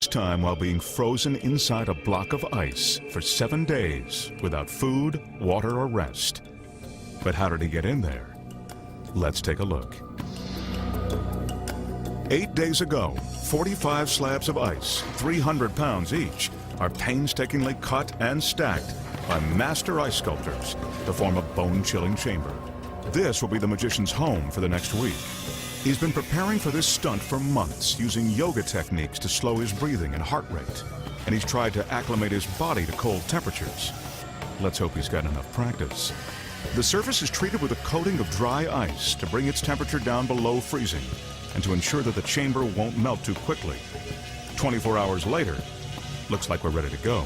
Time while being frozen inside a block of ice for 7 days without food, water, or rest. But how did he get in there? Let's take a look. 8 days ago, 45 slabs of ice, 300 pounds each, are painstakingly cut and stacked by master ice sculptors to form a bone-chilling chamber. This will be the magician's home for the next week. He's been preparing for this stunt for months, using yoga techniques to slow his breathing and heart rate. And he's tried to acclimate his body to cold temperatures. Let's hope he's got enough practice. The surface is treated with a coating of dry ice to bring its temperature down below freezing and to ensure that the chamber won't melt too quickly. 24 hours later, looks like we're ready to go.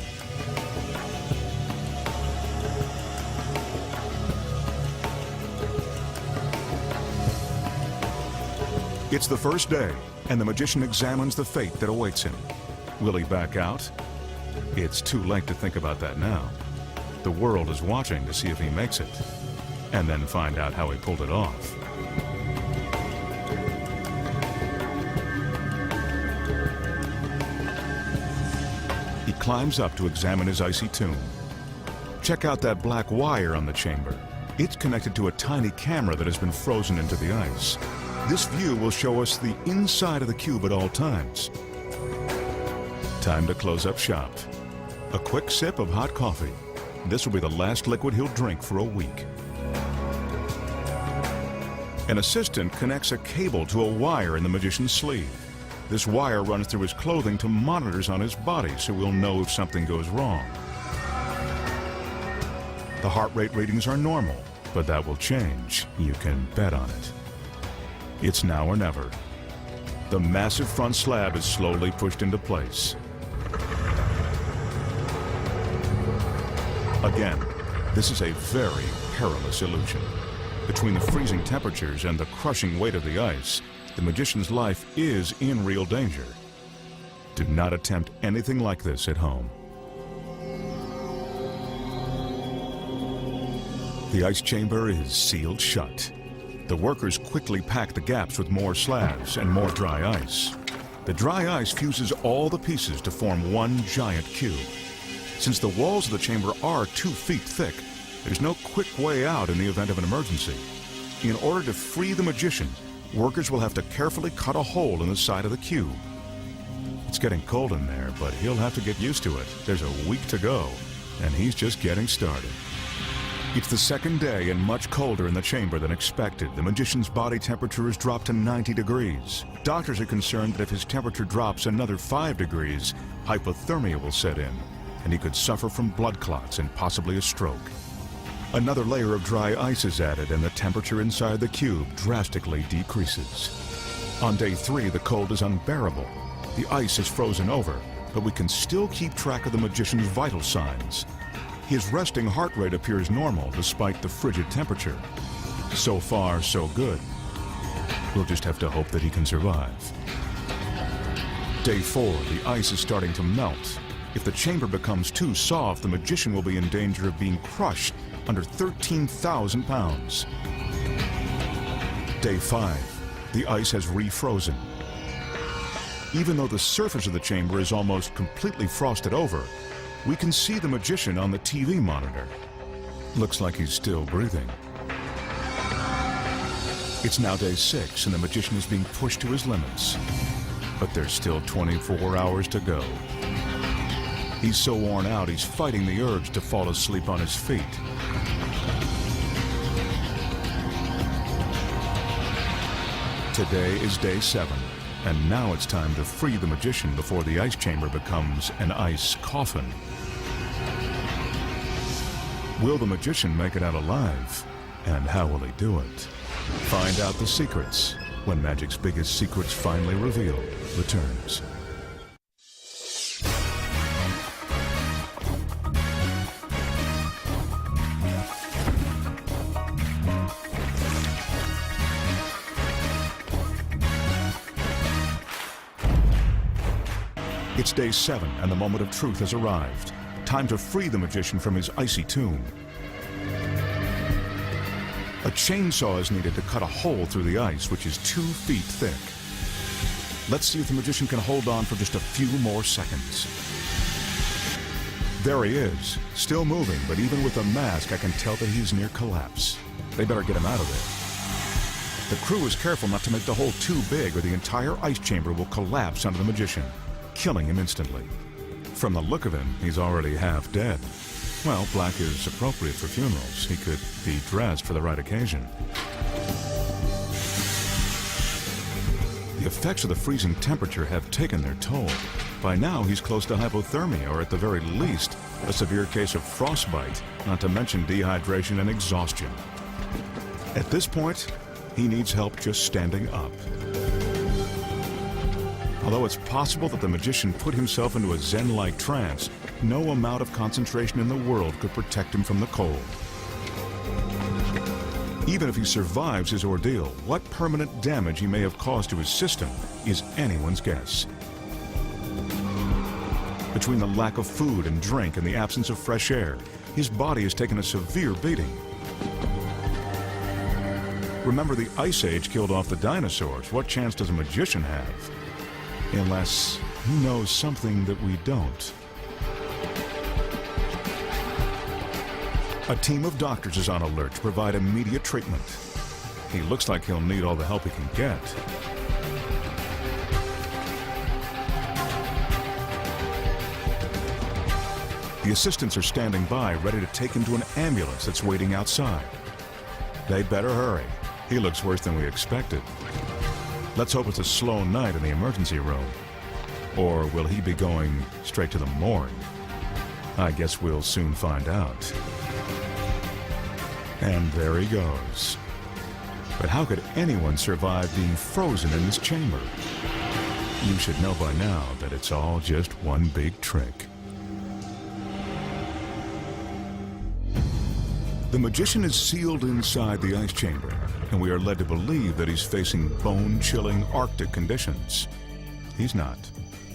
It's the first day, and the magician examines the fate that awaits him. Will he back out? It's too late to think about that now. The world is watching to see if he makes it, and then find out how he pulled it off. He climbs up to examine his icy tomb. Check out that black wire on the chamber. It's connected to a tiny camera that has been frozen into the ice. This view will show us the inside of the cube at all times. Time to close up shop. A quick sip of hot coffee. This will be the last liquid he'll drink for a week. An assistant connects a cable to a wire in the magician's sleeve. This wire runs through his clothing to monitors on his body so we'll know if something goes wrong. The heart rate readings are normal, but that will change. You can bet on it. It's now or never. The massive front slab is slowly pushed into place. Again, this is a very perilous illusion. Between the freezing temperatures and the crushing weight of the ice, the magician's life is in real danger. Do not attempt anything like this at home. The ice chamber is sealed shut. The workers quickly pack the gaps with more slabs and more dry ice. The dry ice fuses all the pieces to form one giant cube. Since the walls of the chamber are 2 feet thick, there's no quick way out in the event of an emergency. In order to free the magician, workers will have to carefully cut a hole in the side of the cube. It's getting cold in there, but he'll have to get used to it. There's a week to go, and he's just getting started. It's the second day and much colder in the chamber than expected. The magician's body temperature has dropped to 90 degrees. Doctors are concerned that if his temperature drops another 5 degrees, hypothermia will set in, and he could suffer from blood clots and possibly a stroke. Another layer of dry ice is added, and the temperature inside the cube drastically decreases. On day 3, the cold is unbearable. The ice is frozen over, but we can still keep track of the magician's vital signs. His resting heart rate appears normal despite the frigid temperature. So far, so good. We'll just have to hope that he can survive. Day 4, the ice is starting to melt. If the chamber becomes too soft, the magician will be in danger of being crushed under 13,000 pounds. Day 5, the ice has refrozen. Even though the surface of the chamber is almost completely frosted over, we can see the magician on the TV monitor. Looks like he's still breathing. It's now day 6, and the magician is being pushed to his limits. But there's still 24 hours to go. He's so worn out, he's fighting the urge to fall asleep on his feet. Today is day 7, and now it's time to free the magician before the ice chamber becomes an ice coffin. Will the magician make it out alive? And how will he do it? Find out the secrets when Magic's Biggest Secrets Finally Revealed returns. It's day 7, and the moment of truth has arrived. Time to free the magician from his icy tomb. A chainsaw is needed to cut a hole through the ice, which is 2 feet thick. Let's see if the magician can hold on for just a few more seconds. There he is, still moving, but even with a mask, I can tell that he's near collapse. They better get him out of there. The crew is careful not to make the hole too big or the entire ice chamber will collapse under the magician, killing him instantly. From the look of him, he's already half dead. Well, black is appropriate for funerals. He could be dressed for the right occasion. The effects of the freezing temperature have taken their toll. By now, he's close to hypothermia, or at the very least, a severe case of frostbite, not to mention dehydration and exhaustion. At this point, he needs help just standing up. Although it's possible that the magician put himself into a Zen-like trance, no amount of concentration in the world could protect him from the cold. Even if he survives his ordeal, what permanent damage he may have caused to his system is anyone's guess. Between the lack of food and drink and the absence of fresh air, his body has taken a severe beating. Remember, the Ice Age killed off the dinosaurs. What chance does a magician have? Unless he knows something that we don't. A team of doctors is on alert to provide immediate treatment. He looks like he'll need all the help he can get. The assistants are standing by, ready to take him to an ambulance that's waiting outside. They'd better hurry. He looks worse than we expected. Let's hope it's a slow night in the emergency room. Or will he be going straight to the morgue? I guess we'll soon find out. And there he goes. But how could anyone survive being frozen in this chamber? You should know by now that it's all just one big trick. The magician is sealed inside the ice chamber, and we are led to believe that he's facing bone-chilling Arctic conditions. He's not.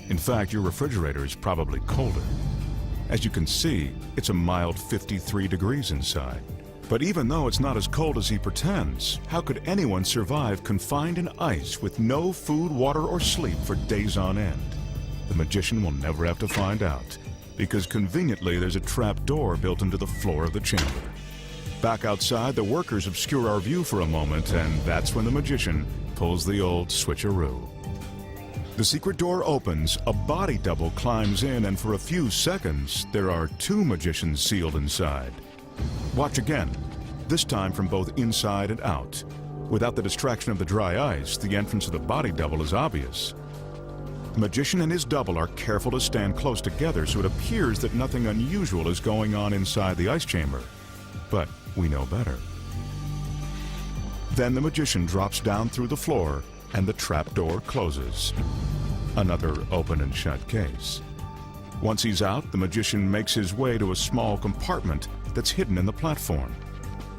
In fact, your refrigerator is probably colder. As you can see, it's a mild 53 degrees inside. But even though it's not as cold as he pretends, how could anyone survive confined in ice with no food, water, or sleep for days on end? The magician will never have to find out, because conveniently there's a trap door built into the floor of the chamber. Back outside, the workers obscure our view for a moment, and that's when the magician pulls the old switcheroo. The secret door opens, a body double climbs in, and for a few seconds, there are two magicians sealed inside. Watch again, this time from both inside and out. Without the distraction of the dry ice, the entrance of the body double is obvious. The magician and his double are careful to stand close together, so it appears that nothing unusual is going on inside the ice chamber. But we know better. Then the magician drops down through the floor, and the trapdoor closes. Another open and shut case. Once he's out, the magician makes his way to a small compartment that's hidden in the platform.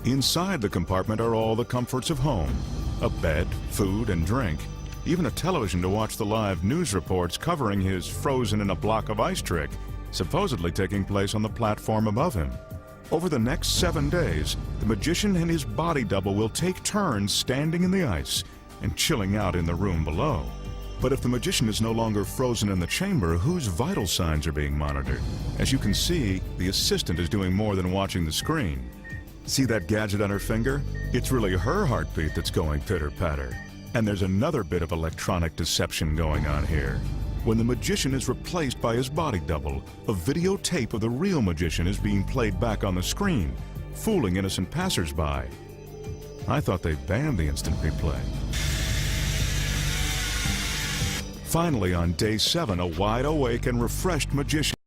Inside the compartment are all the comforts of home: a bed, food, and drink, even a television to watch the live news reports covering his frozen in a block of ice trick, supposedly taking place on the platform above him. Over the next 7 days, the magician and his body double will take turns standing in the ice and chilling out in the room below. But if the magician is no longer frozen in the chamber, whose vital signs are being monitored? As you can see, the assistant is doing more than watching the screen. See that gadget on her finger? It's really her heartbeat that's going pitter-patter. And there's another bit of electronic deception going on here. When the magician is replaced by his body double, a videotape of the real magician is being played back on the screen, fooling innocent passersby. I thought they banned the instant replay. Finally, on day 7, a wide-awake and refreshed magician